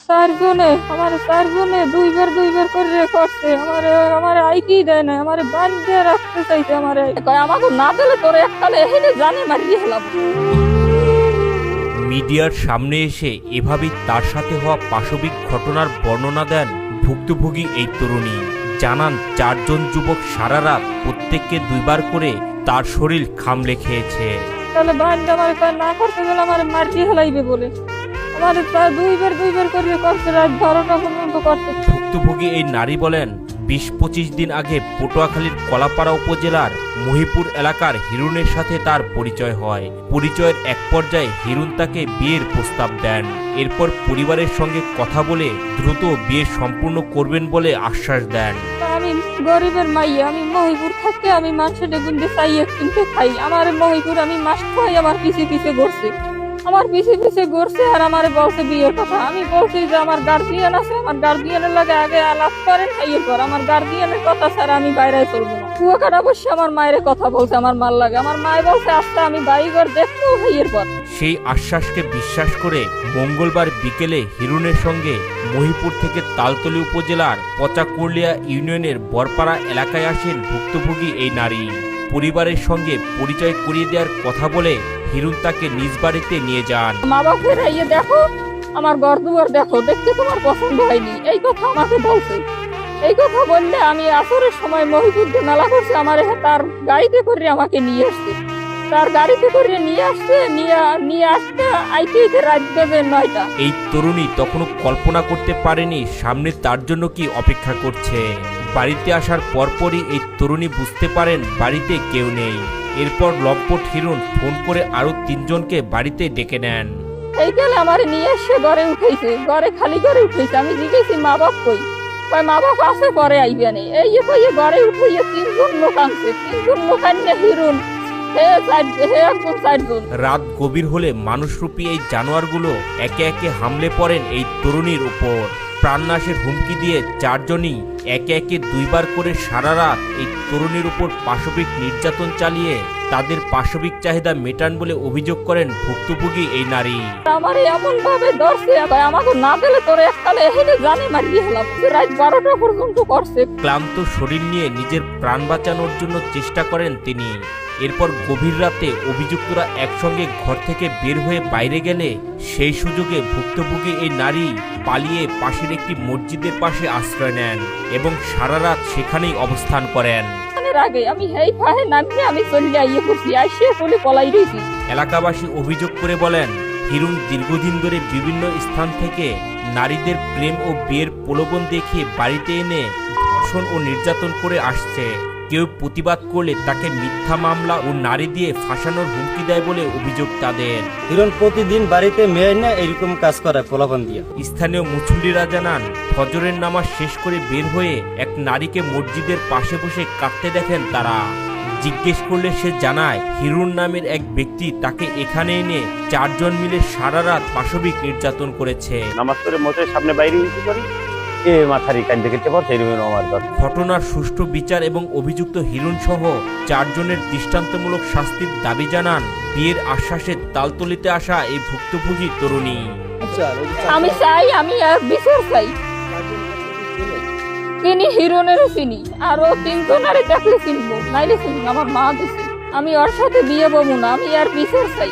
চারজনে চারজনে দুইবার করে করছে। আমার আইকি দেয় না, আমার বান্ধে রাখতে চাইছে। আমাকে না দিলে তোর এককালে এখানে জানি মারিয়ে হেলাম। মিডিয়ার সামনে এসে এভাবেই তার সাথে হওয়া পাশবিক ঘটনার বর্ণনা দেন ভুক্তভোগী এই তরুণী। জানান 4 জন যুবক সারা রাত প্রত্যেককে 2 বার করে তার শরীর খামলে খেয়েছে। তাহলে বান্ধে আমার না করতে গেলে আমার মারিয়ে হেলাইবে বলে আমার দুইবার করে করছে, রাত 12টা পর্যন্ত করছে। ভুক্তভোগী এই নারী বলেন 20-25 দিন আগে পটুয়াখালীর কলাপাড়া উপজেলার মহিপুর এলাকার হিরুনের সাথে তার পরিচয় হয়। পরিচয়ের এক পর্যায়ে হিরুন তাকে বিয়ের প্রস্তাব দেন। এরপর পরিবারের সঙ্গে কথা বলে দ্রুত বিয়ে সম্পূর্ণ করবেন বলে আশ্বাস দেন। আমি গরিবের মাইয়া, আমি মহিপুর থাকতে আমি মানুষের গুন্ডে চাইয়ে কিনতে খাই। আমার মহিপুর আমি মাস খাই, আমার পিছে ঘুরছে, আর আমার বলছে বিয়ের কথা। আমি বলছি যে আমার গার্জিয়ান আছে, আমার গার্জিয়ানের লাগে আগে আলাপ করেন, এরপর আমার গার্জিয়ানের কথা ছাড়া আমি বাইরে চলবো না। কুয়াকাট অবশ্যই আমার মায়ের কথা বলছে, আমার মার লাগে। আমার মায় বলছে আস্তে আমি বাড়িঘর দেখবো, এরপর সেই আশ্বাসকে বিশ্বাস করে মঙ্গলবার বিকেলে হিরুনের সঙ্গে মহিপুর থেকে তালতলী উপজেলার পচাকুরলিয়া ইউনিয়নের বরপাড়া এলাকায় আসেন ভুক্তভোগী এই নারী। পরিবারের সঙ্গে পরিচয় করিয়ে দেওয়ার কথা বলে হিরুন তাকে নিজ বাড়িতে নিয়ে যান। মা বাপের ইয়ে দেখো, আমার ঘর দুয়ার দেখো, দেখতে তোমার পছন্দ হয়নি, এই কথা আমাকে বলছে। এই কথা বললে আমি আসরের সময় মহিপুর মেলা করছে, আমার তার গাড়িতে করে আমাকে নিয়ে আসছে। তার গাড়িতে করে নিয়ে আসতে আইতে রাত বাজে 9টা। এই তরুণী তখনও কল্পনা করতে পারেনি সামনে তার জন্য কি অপেক্ষা করছে। বাড়িতে আসার পরপরই এই তরুণী বুঝতে পারেন বাড়িতে কেউ নেই। এরপর লম্পট হিরুন ফোন করে আরো 3 জনকে বাড়িতে ডেকে নেন। এইকালে আমার নিয়ে এসে ঘরে উঠেছে, ঘরে খালি করে উঠেছে। আমি জিজ্ঞেসি মা বাপ কই? মা বাপ আছে, পরে আইবে নি। এই ঘরে উঠে 3 জন লোক আনছে। 3 জন লোক আনলে হিরুন রাত গভীর হলে মানুষরূপী এই জানোয়ারগুলো একে একে হামলে পড়েন এই তরুণীর উপর। প্রাণনাশের হুমকি দিয়ে 4 জনই একে একে 2 বার করে সারা রাত এই তরুণীর উপর পাশবিক নির্যাতন চালিয়ে তাদের পাশবিক চাহিদা মেটান বলে অভিযোগ করেন ভুক্তভোগী এই নারী। আমার এমন ভাবে ধরছে, আমাকে না দিলে তোর এককালে এখানে জানি মারিয়ে হেলাম। রাত 12টা পর্যন্ত করছে। ক্লান্ত শরীর নিয়ে নিজের প্রাণ বাঁচানোর জন্য চেষ্টা করেন তিনি। এরপর গভীর রাতে অভিযুক্তরা একসঙ্গে ঘর থেকে বের হয়ে বাইরে গেলে সেই সুযোগে ভুক্তভোগী এই নারী পালিয়ে পাশের একটি মসজিদের পাশে আশ্রয় নেন এবং সারা রাত সেখানেই অবস্থান করেন। আগে আমি হেই ফাহে নামিয়ে আমি চলে আইয়ে পড়ছি, আসিয়ে চলে পলাই রইছি। এলাকাবাসী অভিযোগ করে বলেন হিরুন দীর্ঘদিন ধরে বিভিন্ন স্থান থেকে নারীদের প্রেম ও বিয়ের প্রলোভন দেখিয়ে বাড়িতে এনে ধর্ষণ ও নির্যাতন করে আসছে। কেউ প্রতিবাদ করলে তাকে মিথ্যা মামলা ও নারী দিয়ে ফাঁসানোর হুমকি দেয় বলে অভিযোগ তাদের। হিরণ প্রতিদিন বাড়িতে মেয়ে না এরকম কাজ করে প্রলোভন দিয়ে। স্থানীয় মুসল্লিরা জানান ফজরের নামাজ শেষ করে বের হয়ে এক নারীকে মসজিদের পাশে বসে কাঁদতে দেখেন তারা। জিজ্ঞেস করলে সে জানায় হিরুন নামের এক ব্যক্তি তাকে এখানে এনে 4 জন মিলে সারা রাত পাশবিক নির্যাতন করেছে। নামাজ পড়ে মোটের সামনে বাইরে উঠে পড়ি, মাথারি কান্দে কেটে পড়ছে। ঘটনার সুষ্ঠু বিচার এবং অভিযুক্ত হিরুন সহ 4 জনের দৃষ্টান্তমূলক শাস্তির দাবি জানান বিয়ের আশ্বাসে তালতলিতে আসা এই ভুক্তভোগী তরুণী। আমি চাই, আমি আর বিচার চাই। তিনি হিরোনের চিনি, আরো 3 জনের দেখলে চিনবো, নাইলে চিনবো। আমার মা দিছে, আমি ওর সাথে বিয়ে বমু না, আমি আর বিচার চাই।